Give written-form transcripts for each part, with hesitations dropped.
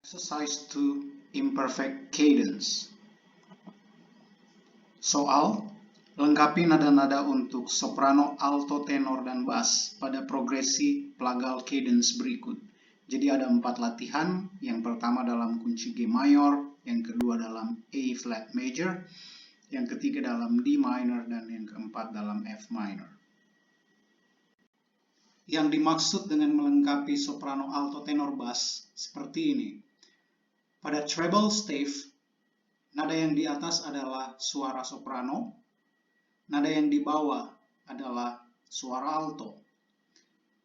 Exercise 2 Imperfect Cadence. Soal, lengkapi nada-nada untuk soprano, alto, tenor, dan bass pada progresi plagal cadence berikut. Jadi ada 4 latihan, yang pertama dalam kunci G mayor, yang kedua dalam A flat major, yang ketiga dalam D minor, dan yang keempat dalam F minor. Yang dimaksud dengan melengkapi soprano, alto, tenor, bass seperti ini. Pada treble stave, nada yang di atas adalah suara soprano, nada yang di bawah adalah suara alto.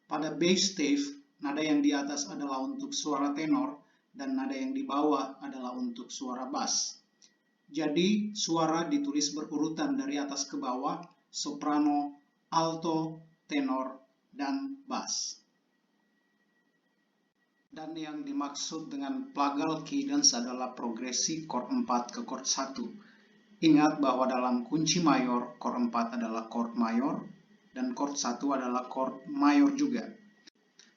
Pada bass stave, nada yang di atas adalah untuk suara tenor, dan nada yang di bawah adalah untuk suara bass. Jadi, suara ditulis berurutan dari atas ke bawah, soprano, alto, tenor, dan bass. Dan yang dimaksud dengan plagal cadence adalah progresi chord 4 ke chord 1. Ingat bahwa dalam kunci mayor, chord 4 adalah chord mayor, dan chord 1 adalah chord mayor juga.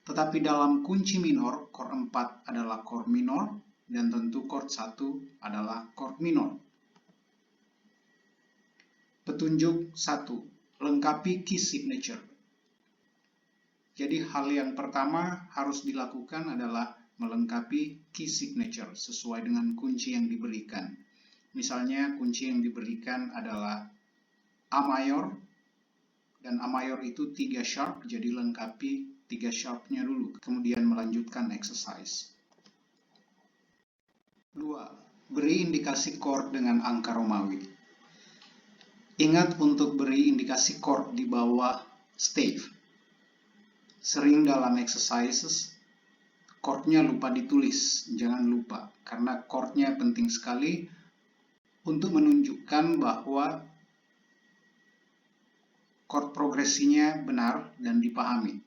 Tetapi dalam kunci minor, chord 4 adalah chord minor, dan tentu chord 1 adalah chord minor. Petunjuk 1. Lengkapi key signature. Jadi hal yang pertama harus dilakukan adalah melengkapi key signature sesuai dengan kunci yang diberikan. Misalnya kunci yang diberikan adalah A mayor, dan A mayor itu 3 sharp, jadi lengkapi 3 sharpnya dulu, kemudian melanjutkan exercise. 2. Beri indikasi chord dengan angka Romawi. Ingat untuk beri indikasi chord di bawah stave. Sering dalam exercises, chordnya lupa ditulis. Jangan lupa, karena chordnya penting sekali untuk menunjukkan bahwa chord progresinya benar dan dipahami.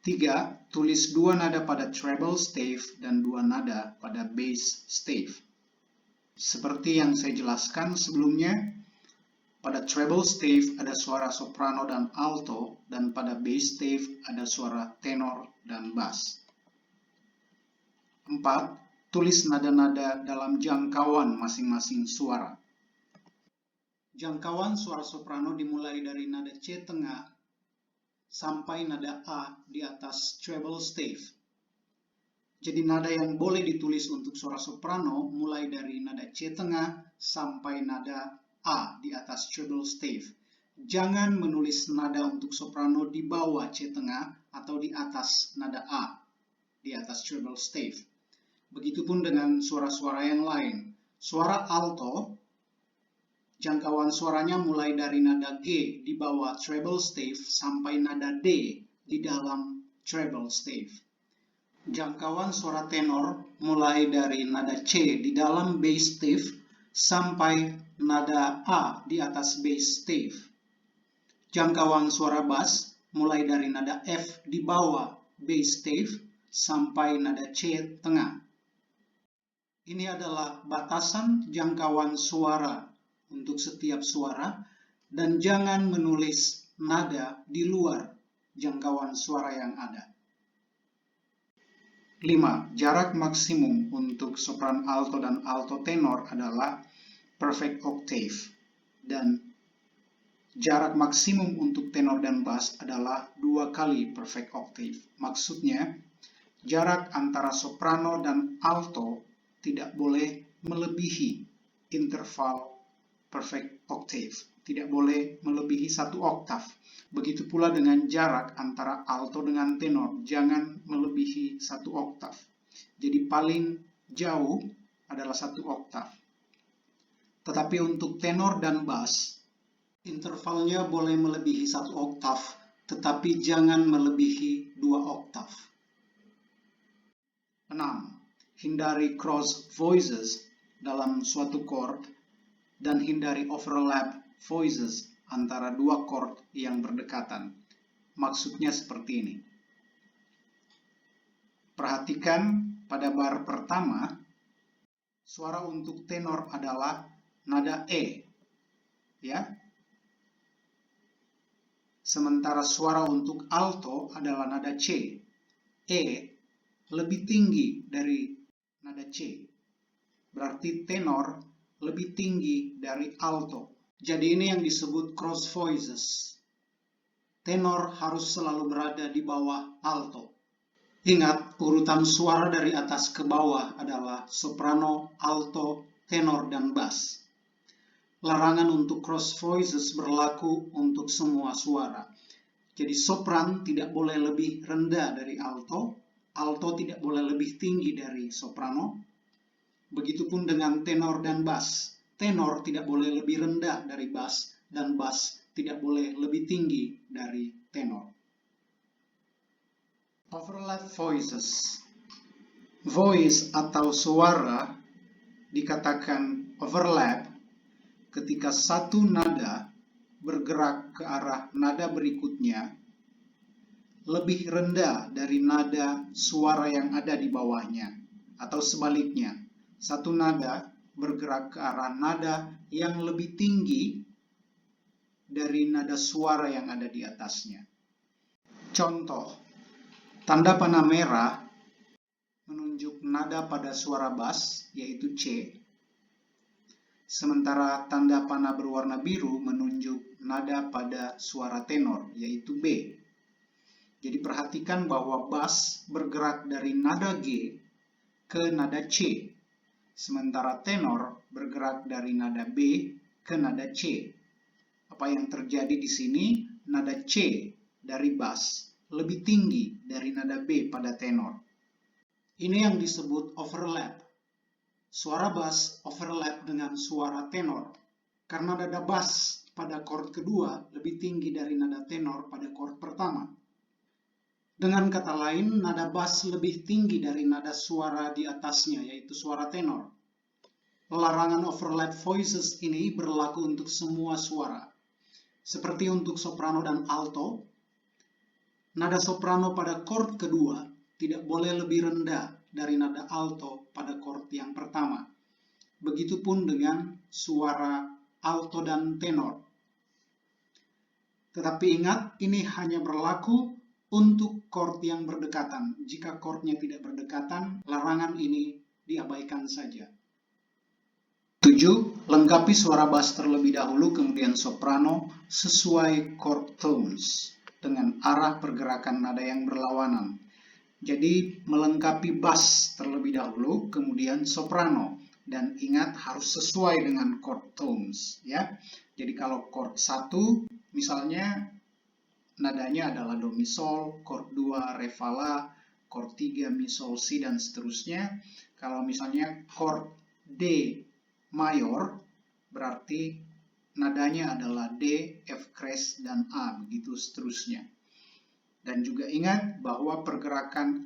3. Tulis 2 nada pada treble stave dan 2 nada pada bass stave. Seperti yang saya jelaskan sebelumnya, pada treble stave ada suara soprano dan alto, dan pada bass stave ada suara tenor dan bass. 4. Tulis nada-nada dalam jangkauan masing-masing suara. Jangkauan suara soprano dimulai dari nada C tengah sampai nada A di atas treble stave. Jadi nada yang boleh ditulis untuk suara soprano mulai dari nada C tengah sampai nada A di atas treble stave. Jangan menulis nada untuk soprano di bawah C tengah atau di atas nada A di atas treble stave. Begitupun dengan suara-suara yang lain. Suara alto, jangkauan suaranya mulai dari nada G di bawah treble stave sampai nada D di dalam treble stave. Jangkauan suara tenor mulai dari nada C di dalam bass stave sampai nada A di atas bass stave. Jangkauan suara bass mulai dari nada F di bawah bass stave sampai nada C tengah. Ini adalah batasan jangkauan suara untuk setiap suara, dan jangan menulis nada di luar jangkauan suara yang ada. 5. Jarak maksimum untuk sopran alto dan alto tenor adalah perfect octave, dan jarak maksimum untuk tenor dan bass adalah 2 kali perfect octave. Maksudnya, jarak antara soprano dan alto tidak boleh melebihi interval perfect octave, tidak boleh melebihi 1 oktav. Begitu pula dengan jarak antara alto dengan tenor, jangan melebihi 1 oktav. Jadi paling jauh adalah 1 oktav. Tetapi untuk tenor dan bass, intervalnya boleh melebihi 1 oktav, tetapi jangan melebihi 2 oktav. 6. Hindari cross voices dalam suatu chord, dan hindari overlap voices antara 2 chord yang berdekatan. Maksudnya seperti ini. Perhatikan pada bar pertama, suara untuk tenor adalah nada E, ya. Sementara suara untuk alto adalah nada C. E lebih tinggi dari nada C. Berarti tenor lebih tinggi dari alto. Jadi ini yang disebut cross voices. Tenor harus selalu berada di bawah alto. Ingat, urutan suara dari atas ke bawah adalah soprano, alto, tenor, dan bass. Larangan untuk cross voices berlaku untuk semua suara. Jadi sopran tidak boleh lebih rendah dari alto, alto tidak boleh lebih tinggi dari soprano. Begitupun dengan tenor dan bass. Tenor tidak boleh lebih rendah dari bass, dan bass tidak boleh lebih tinggi dari tenor. Overlap voices. Voice atau suara dikatakan overlap ketika satu nada bergerak ke arah nada berikutnya lebih rendah dari nada suara yang ada di bawahnya, atau sebaliknya, satu nada bergerak ke arah nada yang lebih tinggi dari nada suara yang ada di atasnya. Contoh, tanda panah merah menunjuk nada pada suara bass, yaitu C, sementara tanda panah berwarna biru menunjuk nada pada suara tenor, yaitu B. Jadi perhatikan bahwa bass bergerak dari nada G ke nada C, sementara tenor bergerak dari nada B ke nada C. Apa yang terjadi di sini? Nada C dari bass lebih tinggi dari nada B pada tenor. Ini yang disebut overlap. Suara bass overlap dengan suara tenor, karena nada bass pada chord kedua lebih tinggi dari nada tenor pada chord pertama. Dengan kata lain, nada bass lebih tinggi dari nada suara di atasnya, yaitu suara tenor. Larangan overlap voices ini berlaku untuk semua suara. Seperti untuk soprano dan alto, nada soprano pada chord kedua tidak boleh lebih rendah dari nada alto pada chord yang pertama. Begitupun dengan suara alto dan tenor. Tetapi ingat, ini hanya berlaku untuk chord yang berdekatan. Jika chordnya tidak berdekatan, larangan ini diabaikan saja. 7. Lengkapi suara bass terlebih dahulu, kemudian soprano sesuai chord tones dengan arah pergerakan nada yang berlawanan. Jadi melengkapi bass terlebih dahulu, kemudian soprano, dan ingat harus sesuai dengan chord tones, ya. Jadi kalau chord 1 misalnya nadanya adalah do mi sol, chord 2 re fa la, chord 3 mi sol si, dan seterusnya. Kalau misalnya chord D mayor, berarti nadanya adalah D, F crash, dan A, begitu seterusnya. Dan juga ingat bahwa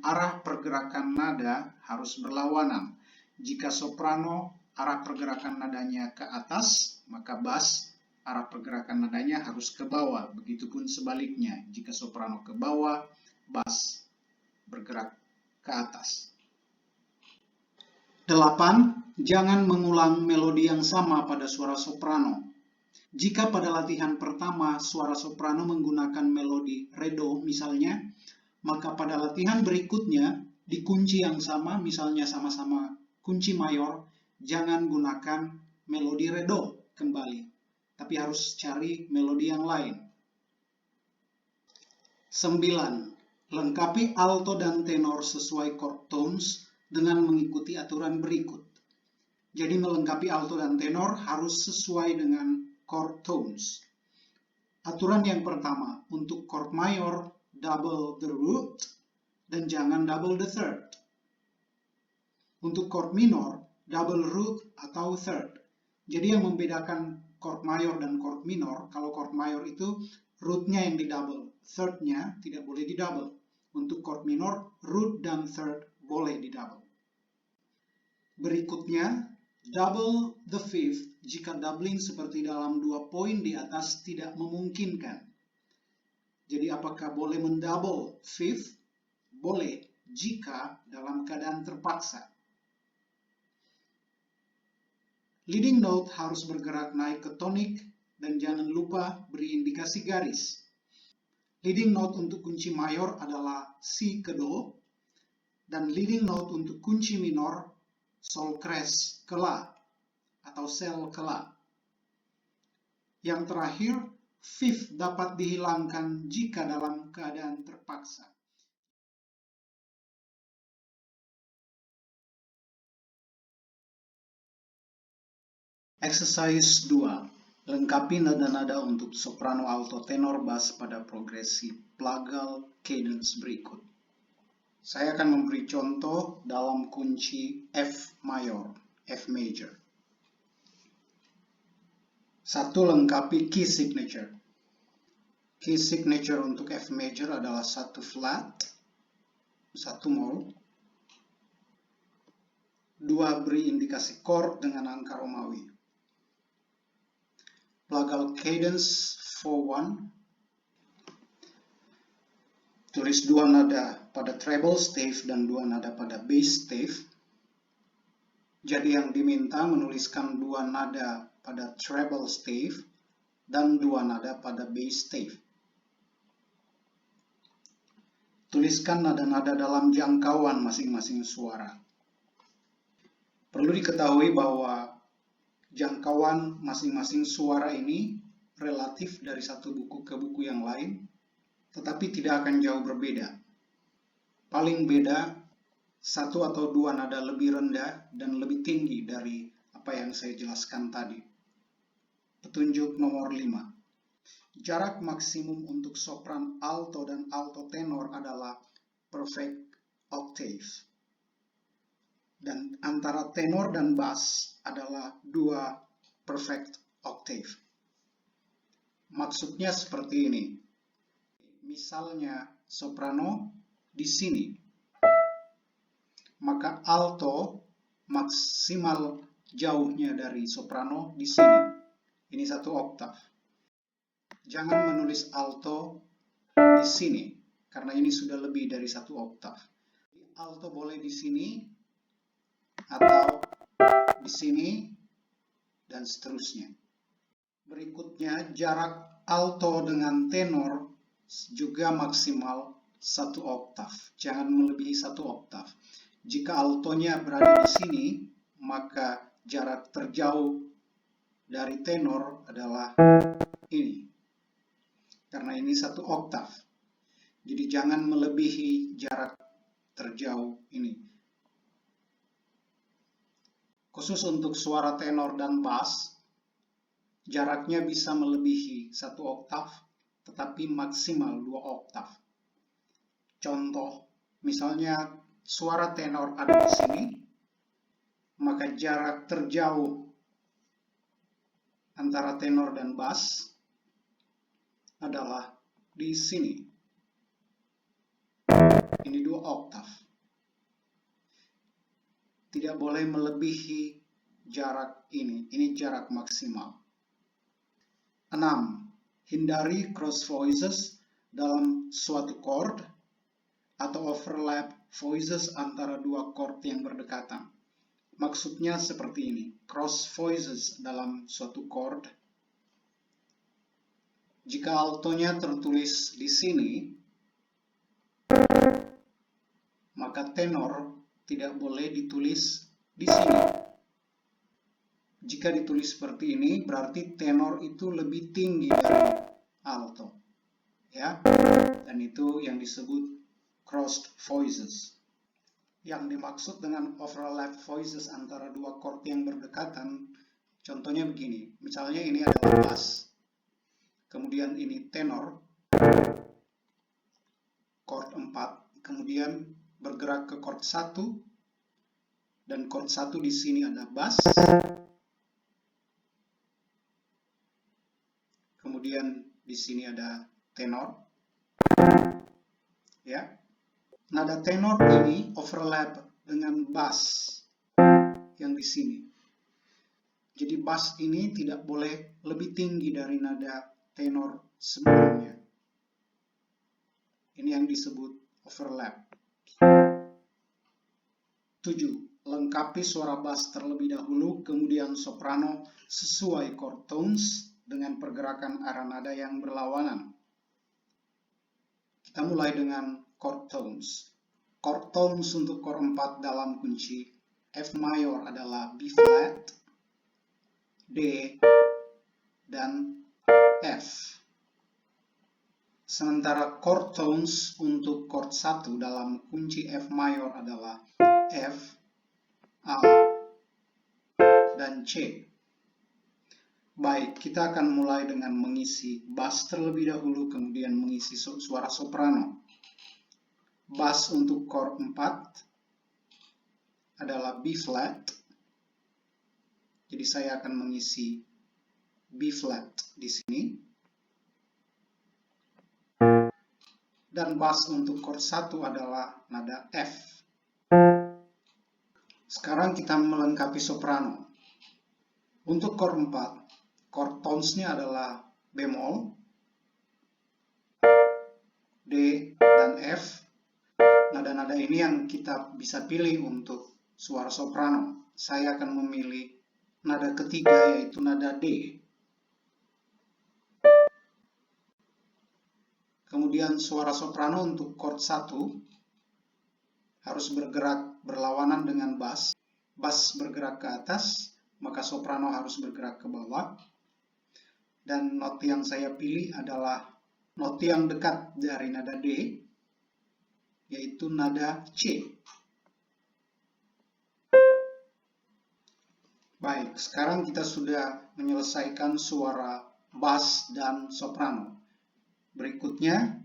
arah pergerakan nada harus berlawanan. Jika soprano arah pergerakan nadanya ke atas, maka bass arah pergerakan nadanya harus ke bawah. Begitupun sebaliknya, jika soprano ke bawah, bass bergerak ke atas. 8. Jangan mengulang melodi yang sama pada suara soprano. Jika pada latihan pertama suara soprano menggunakan melodi re-do misalnya, maka pada latihan berikutnya di kunci yang sama, misalnya sama-sama kunci mayor, jangan gunakan melodi re-do kembali, tapi harus cari melodi yang lain. 9. Lengkapi alto dan tenor sesuai chord tones dengan mengikuti aturan berikut. Jadi melengkapi alto dan tenor harus sesuai dengan chord tones. Aturan yang pertama, untuk chord mayor, double the root, dan jangan double the third. Untuk chord minor, double root atau third. Jadi yang membedakan chord mayor dan chord minor, kalau chord mayor itu rootnya yang didouble, third-nya tidak boleh didouble. Untuk chord minor, root dan third boleh didouble. Berikutnya, double the fifth jika doubling seperti dalam 2 poin di atas tidak memungkinkan. Jadi apakah boleh mendouble fifth? Boleh jika dalam keadaan terpaksa. Leading note harus bergerak naik ke tonik dan jangan lupa beri indikasi garis. Leading note untuk kunci mayor adalah si ke do Dan leading note untuk kunci minor, sol cres ke la atau sel ke la. Yang terakhir, fifth dapat dihilangkan jika dalam keadaan terpaksa. Exercise 2. Lengkapi nada-nada untuk soprano, alto, tenor, bass pada progresi plagal cadence berikut. Saya akan memberi contoh dalam kunci F mayor, F major. 1. Lengkapi key signature. Key signature untuk F major adalah 1 flat, 1 mol. 2. Beri indikasi chord dengan angka Romawi. Plagal cadence 4/1. Tulis 2 nada pada treble stave dan 2 nada pada bass stave. Jadi yang diminta menuliskan 2 nada pada treble stave dan 2 nada pada bass stave. Tuliskan nada-nada dalam jangkauan masing-masing suara. Perlu diketahui bahwa jangkauan masing-masing suara ini relatif dari satu buku ke buku yang lain, tetapi tidak akan jauh berbeda. Paling beda 1 atau 2 nada lebih rendah dan lebih tinggi dari apa yang saya jelaskan tadi. Petunjuk nomor 5. Jarak maksimum untuk sopran alto dan alto tenor adalah perfect octave. Dan antara tenor dan bass adalah 2 perfect octave. Maksudnya seperti ini. Misalnya soprano di sini, maka alto maksimal jauhnya dari soprano di sini. Ini 1 oktav. Jangan menulis alto di sini, karena ini sudah lebih dari 1 oktav. Alto boleh di sini, atau di sini, dan seterusnya. Berikutnya, jarak alto dengan tenor juga maksimal 1 oktav. Jangan melebihi 1 oktav. Jika altonya berada di sini, maka jarak terjauh dari tenor adalah ini. Karena ini 1 oktav. Jadi jangan melebihi jarak terjauh ini. Khusus untuk suara tenor dan bass, jaraknya bisa melebihi 1 oktav, tetapi maksimal 2 oktav. Contoh, misalnya suara tenor ada di sini, maka jarak terjauh antara tenor dan bass adalah di sini. Ini 2 oktav. Tidak boleh melebihi jarak ini. Ini jarak maksimal. 6. Hindari cross voices dalam suatu chord atau overlap voices antara 2 chord yang berdekatan. Maksudnya seperti ini. Cross voices dalam suatu chord. Jika altonya tertulis di sini, maka tenor tidak boleh ditulis di sini. Jika ditulis seperti ini, berarti tenor itu lebih tinggi dari alto. Ya, dan itu yang disebut crossed voices. Yang dimaksud dengan overlap voices antara 2 chord yang berdekatan, contohnya begini. Misalnya ini adalah bass, kemudian ini tenor, chord 4, kemudian bergerak ke chord 1, dan chord 1 di sini ada bass, kemudian di sini ada tenor, ya. Nada tenor ini overlap dengan bass yang di sini. Jadi bass ini tidak boleh lebih tinggi dari nada tenor sebelumnya. Ini yang disebut overlap. 7. Lengkapi suara bass terlebih dahulu, kemudian soprano sesuai chord tones dengan pergerakan arah nada yang berlawanan. Kita mulai dengan chord tones. chord tones untuk chord 4 dalam kunci F mayor adalah B flat, D, dan F. Sementara chord tones untuk chord 1 dalam kunci F mayor adalah F, A, dan C. Baik, kita akan mulai dengan mengisi bass terlebih dahulu, kemudian mengisi suara soprano. Bass untuk chord 4 adalah B flat. Jadi saya akan mengisi B flat di sini. Dan bass untuk chord 1 adalah nada F. Sekarang kita melengkapi soprano. Untuk chord 4, chord tones-nya adalah bemol, D, dan F. Nada-nada ini yang kita bisa pilih untuk suara soprano. Saya akan memilih nada ketiga, yaitu nada D. Kemudian suara soprano untuk chord 1 harus bergerak berlawanan dengan bass. Bass bergerak ke atas, maka soprano harus bergerak ke bawah. Dan not yang saya pilih adalah not yang dekat dari nada D, yaitu nada C. Baik, sekarang kita sudah menyelesaikan suara bass dan soprano. Berikutnya,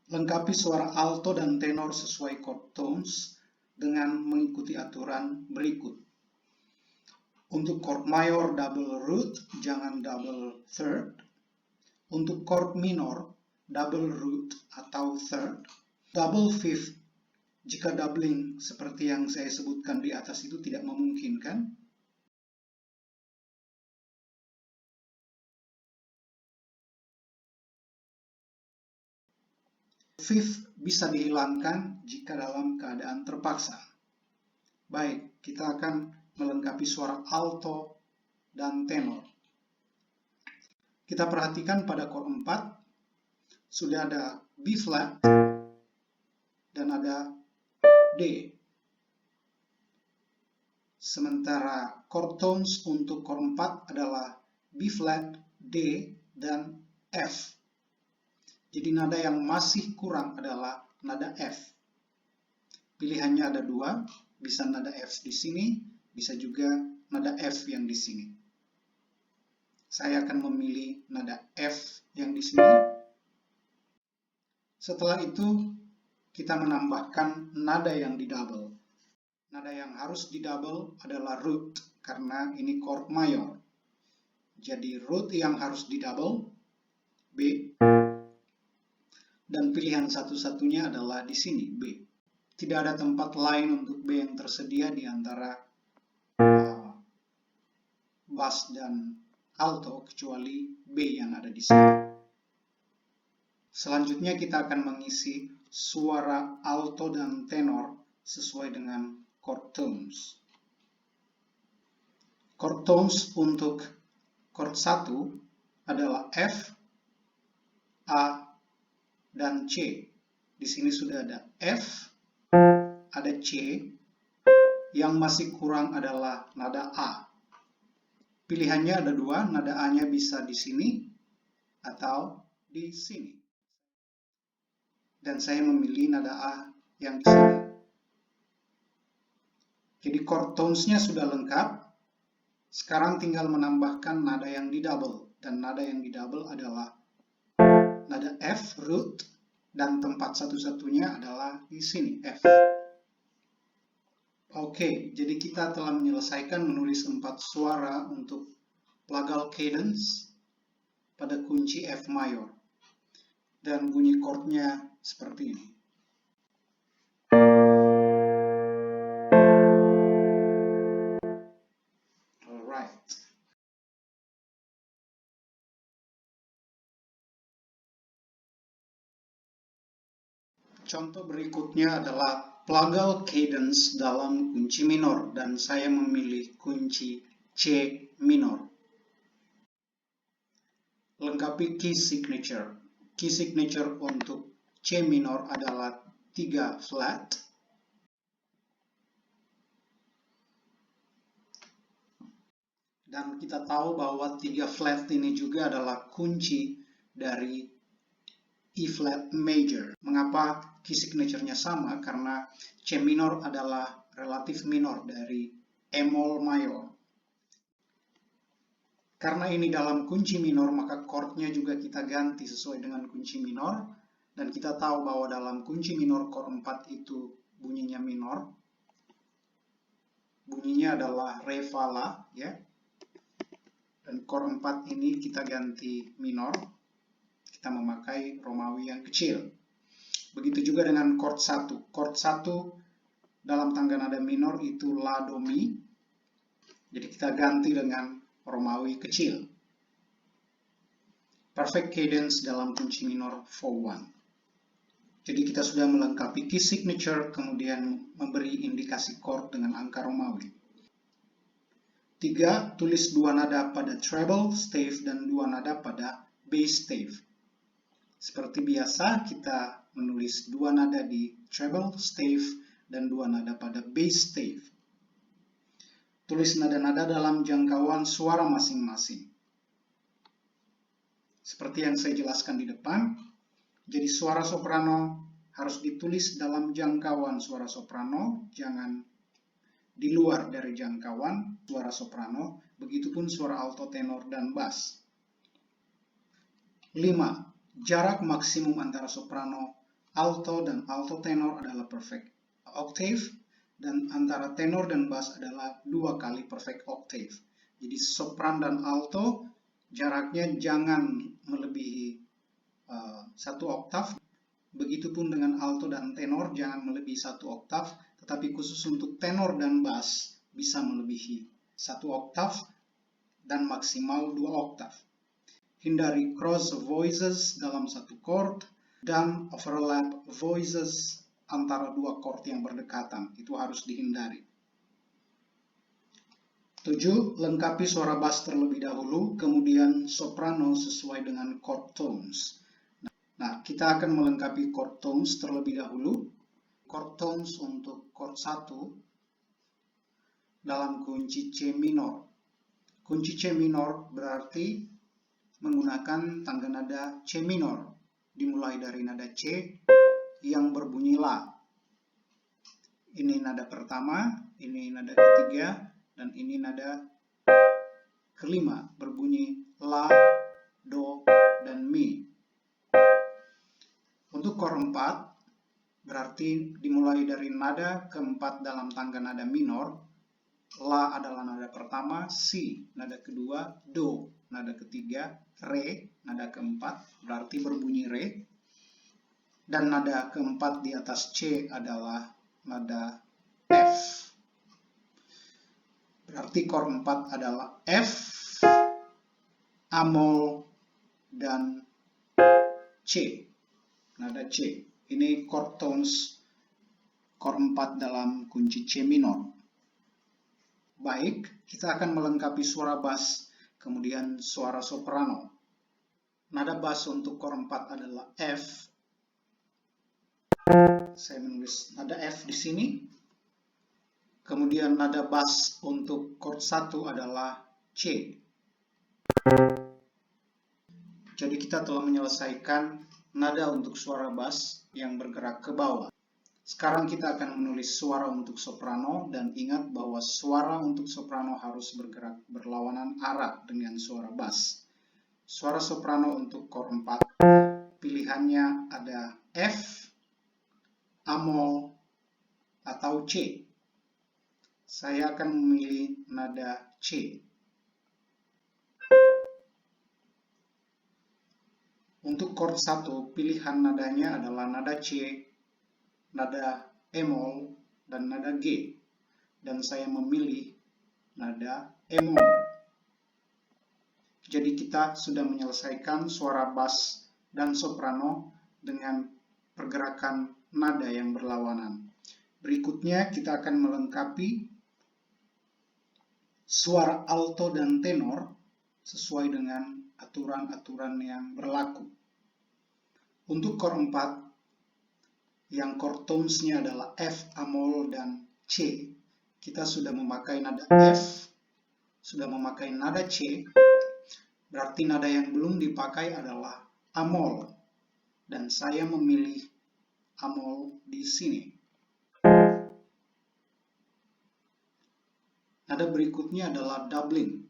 lengkapi suara alto dan tenor sesuai chord tones dengan mengikuti aturan berikut. Untuk chord mayor double root, jangan double third. Untuk chord minor, double root atau third. Double fifth, jika doubling seperti yang saya sebutkan di atas itu tidak memungkinkan. Fifth bisa dihilangkan jika dalam keadaan terpaksa. Baik, kita akan melengkapi suara alto dan tenor. Kita perhatikan pada chord 4, sudah ada B flat dan ada D. Sementara chord tones untuk chord 4 adalah B flat, D, dan F. Jadi nada yang masih kurang adalah nada F. Pilihannya ada dua, bisa nada F di sini, bisa juga nada F yang di sini. Saya akan memilih nada F yang di sini. Setelah itu, kita menambahkan nada yang didouble. Nada yang harus didouble adalah root, karena ini chord mayor. Jadi root yang harus didouble, B. Dan pilihan satu-satunya adalah di sini, B. Tidak ada tempat lain untuk B yang tersedia di antara bass dan alto, kecuali B yang ada di sini. Selanjutnya kita akan mengisi suara alto dan tenor sesuai dengan chord tones. Chord tones untuk chord 1 adalah F, A, dan C. Di sini sudah ada F, ada C, yang masih kurang adalah nada A. Pilihannya ada dua, nada A-nya bisa di sini atau di sini. Dan saya memilih nada A yang di sini. Jadi chord tones-nya sudah lengkap. Sekarang tinggal menambahkan nada yang didouble. Dan nada yang didouble adalah nada F, root, dan tempat satu-satunya adalah di sini, F. Oke, jadi kita telah menyelesaikan menulis 4 suara untuk plagal cadence pada kunci F mayor. Dan bunyi chordnya seperti ini. Alright. Contoh berikutnya adalah plagal cadence dalam kunci minor, dan saya memilih kunci C minor. Lengkapi key signature. Key signature untuk C minor adalah 3 flat, Dan kita tahu bahwa 3 flat ini juga adalah kunci dari E flat major. Mengapa key signature-nya sama? Karena C minor adalah relatif minor dari E mol mayor. Karena ini dalam kunci minor, maka chord-nya juga kita ganti sesuai dengan kunci minor. Dan kita tahu bahwa dalam kunci minor chord 4 itu bunyinya minor. Bunyinya adalah re fa la, ya. Dan chord 4 ini kita ganti minor. Kita memakai Romawi yang kecil. Begitu juga dengan chord 1. Chord 1 dalam tangga nada minor itu la do mi. Jadi kita ganti dengan Romawi kecil. Perfect cadence dalam kunci minor 4/1. Jadi kita sudah melengkapi key signature, kemudian memberi indikasi chord dengan angka Romawi. 3. Tulis 2 nada pada treble stave dan 2 nada pada bass stave. Seperti biasa, kita menulis 2 nada di treble stave dan 2 nada pada bass stave. Tulis nada-nada dalam jangkauan suara masing-masing. Seperti yang saya jelaskan di depan, jadi suara soprano harus ditulis dalam jangkauan suara soprano, jangan di luar dari jangkauan suara soprano, begitupun suara alto, tenor, dan bass. 5. Jarak maksimum antara soprano, alto, dan alto tenor adalah perfect octave, dan antara tenor dan bass adalah 2 kali perfect octave. Jadi sopran dan alto jaraknya jangan melebihi 1 oktav. Begitupun dengan alto dan tenor jangan melebihi 1 oktav, tetapi khusus untuk tenor dan bass bisa melebihi 1 oktav dan maksimal 2 oktav. Hindari cross voices dalam satu chord dan overlap voices antara 2 chord yang berdekatan. Itu harus dihindari. 7. Lengkapi suara bass terlebih dahulu, kemudian soprano sesuai dengan chord tones. Nah, kita akan melengkapi chord tones terlebih dahulu. Chord tones untuk chord 1 dalam kunci C minor. Kunci C minor berarti menggunakan tangga nada C minor, dimulai dari nada C yang berbunyi La. Ini nada pertama, ini nada ketiga, dan ini nada kelima, berbunyi La, Do, dan Mi. Untuk chord 4, berarti dimulai dari nada keempat dalam tangga nada minor. La adalah nada pertama, Si nada kedua, Do nada ketiga, Re nada keempat, berarti berbunyi Re. Dan nada keempat di atas C adalah nada F. Berarti chord 4 adalah F, A-mol, dan C. Nada C. Ini chord tones chord 4 dalam kunci C minor. Baik, kita akan melengkapi suara bass, kemudian suara soprano. Nada bass untuk chord 4 adalah F. Saya menulis nada F di sini. Kemudian nada bass untuk chord 1 adalah C. Jadi kita telah menyelesaikan nada untuk suara bass yang bergerak ke bawah. Sekarang kita akan menulis suara untuk soprano, dan ingat bahwa suara untuk soprano harus bergerak berlawanan arah dengan suara bass. Suara soprano untuk chord 4, pilihannya ada F, A-mol, atau C. Saya akan memilih nada C. Untuk chord 1, pilihan nadanya adalah nada C, nada E-mol, dan nada G. Dan saya memilih nada E-mol. Jadi kita sudah menyelesaikan suara bass dan soprano dengan pergerakan nada yang berlawanan. Berikutnya kita akan melengkapi suara alto dan tenor sesuai dengan aturan-aturan yang berlaku. Untuk chord 4, yang chord tones-nya adalah F, A-mol, dan C, kita sudah memakai nada F sudah memakai nada C, berarti nada yang belum dipakai adalah amol. Dan saya memilih amol di sini. Nada berikutnya adalah doubling.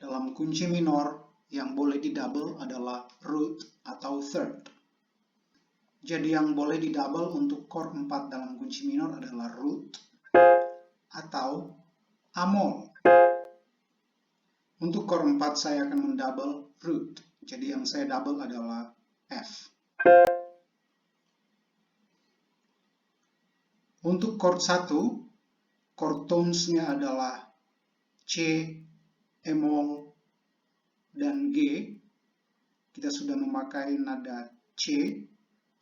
Dalam kunci minor yang boleh didouble adalah root atau third. Jadi yang boleh didouble untuk chord 4 dalam kunci minor adalah root atau amol. Untuk chord 4 saya akan mendouble root. Jadi yang saya double adalah F. Untuk chord 1, chord tones-nya adalah C, E-mol, dan G. Kita sudah memakai nada C,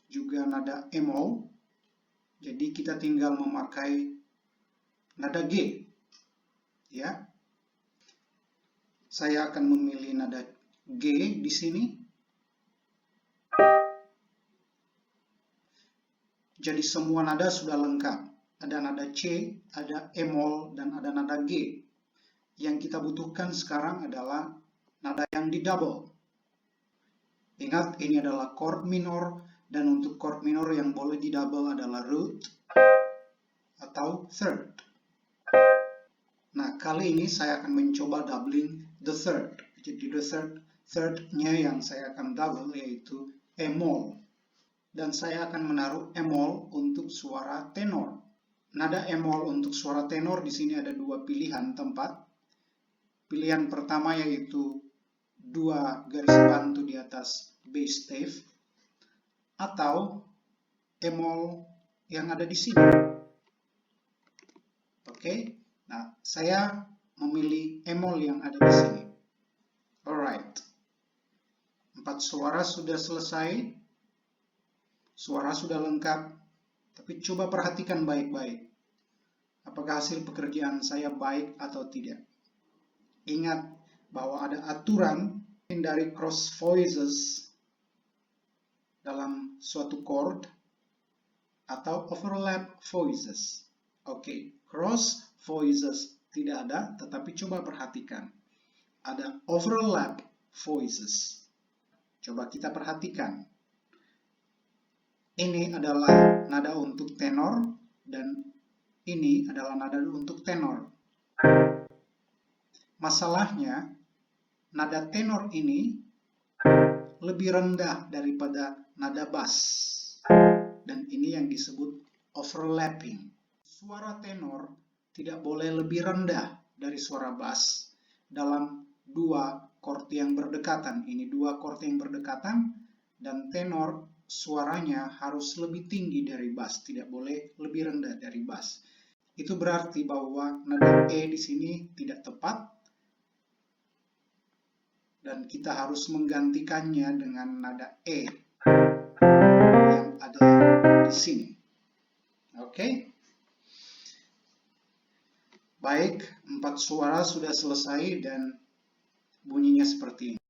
juga nada E-mol. Jadi kita tinggal memakai nada G. Ya. Saya akan memilih nada G di sini. Jadi semua nada sudah lengkap. Ada nada C, ada E-mol, dan ada nada G. Yang kita butuhkan sekarang adalah nada yang didouble. Ingat, ini adalah chord minor, dan untuk chord minor yang boleh didouble adalah root atau third. Nah, kali ini saya akan mencoba doubling the third. Jadi the third-nya yang saya akan double yaitu E-mol. Dan saya akan menaruh E-mol untuk suara tenor. Nada E-mol untuk suara tenor di sini ada dua pilihan tempat. Pilihan pertama yaitu 2 garis bantu di atas bass staff atau E-mol yang ada di sini. Oke, nah saya memilih E-mol yang ada di sini. Alright, 4 suara sudah selesai. Suara sudah lengkap, tapi coba perhatikan baik-baik. Apakah hasil pekerjaan saya baik atau tidak? Ingat bahwa ada aturan dari cross voices dalam suatu chord atau overlap voices. Oke, cross voices tidak ada, tetapi coba perhatikan. Ada overlap voices. Coba kita perhatikan. Ini adalah nada untuk tenor dan ini adalah nada untuk tenor. Masalahnya, nada tenor ini lebih rendah daripada nada bass. Dan ini yang disebut overlapping. Suara tenor tidak boleh lebih rendah dari suara bass dalam 2 chord yang berdekatan. Ini 2 chord yang berdekatan dan tenor suaranya harus lebih tinggi dari bass, tidak boleh lebih rendah dari bass. Itu berarti bahwa nada E di sini tidak tepat dan kita harus menggantikannya dengan nada E yang ada di sini. Oke? Baik, 4 suara sudah selesai dan bunyinya seperti ini.